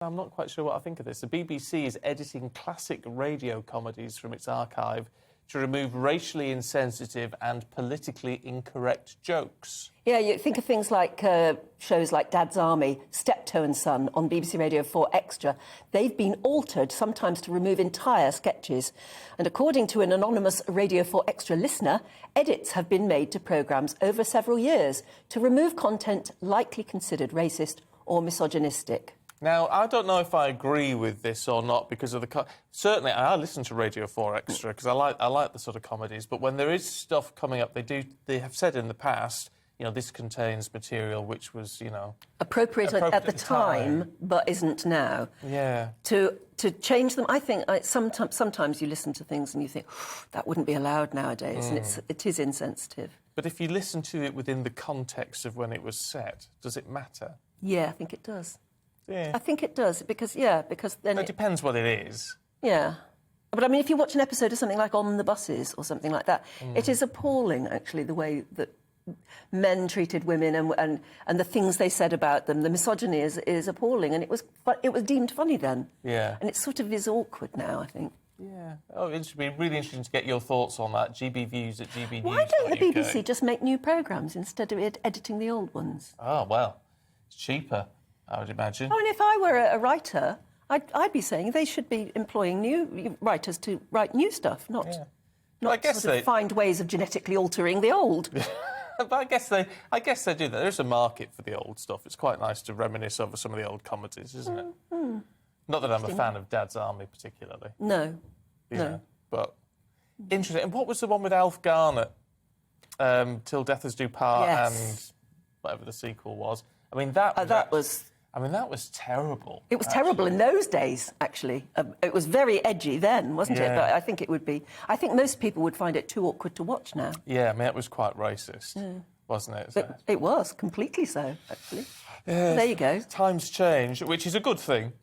I'm not quite sure what I think of this. The BBC is editing classic radio comedies from its archive to remove racially insensitive and politically incorrect jokes. Yeah, you think of things like shows like Dad's Army, Steptoe and Son on BBC Radio 4 Extra. They've been altered, sometimes to remove entire sketches. And according to an anonymous Radio 4 Extra listener, edits have been made to programmes over several years to remove content likely considered racist or misogynistic. Now, I don't know if I agree with this or not because of the... Certainly, I listen to Radio 4 Extra because I like the sort of comedies, but when there is stuff coming up, they have said in the past, you know, this contains material which was, you know... Appropriate at the time, but isn't now. Yeah. To change them, I think sometimes you listen to things and you think, that wouldn't be allowed nowadays, and it is insensitive. But if you listen to it within the context of when it was set, does it matter? Yeah, I think it does. Yeah. I think it does, because then... It depends what it is. Yeah. But, I mean, if you watch an episode of something like On the Buses or something like that, it is appalling, actually, the way that men treated women and the things they said about them. The misogyny is appalling, and it was deemed funny then. Yeah. And it sort of is awkward now, I think. Yeah. Oh, it'd be really interesting to get your thoughts on that. GBViews at GBNews. Why don't the BBC just make new programmes instead of editing the old ones? Oh, well, it's cheaper, I would imagine. Oh, and if I were a writer, I'd be saying they should be employing new writers to write new stuff, not find ways of genetically altering the old. But I guess they do that. There's a market for the old stuff. It's quite nice to reminisce over some of the old comedies, isn't it? Not that I'm a fan of Dad's Army particularly. No. But interesting. And what was the one with Alf Garnett? Till Death Us Do Part, and whatever the sequel was. I mean, that was terrible. It was terrible in those days, actually. It was very edgy then, wasn't it? But I think it would be... I think most people would find it too awkward to watch now. Yeah, I mean, it was quite racist, wasn't it? So... It was, completely so, actually. Yeah, there you go. Times change, which is a good thing.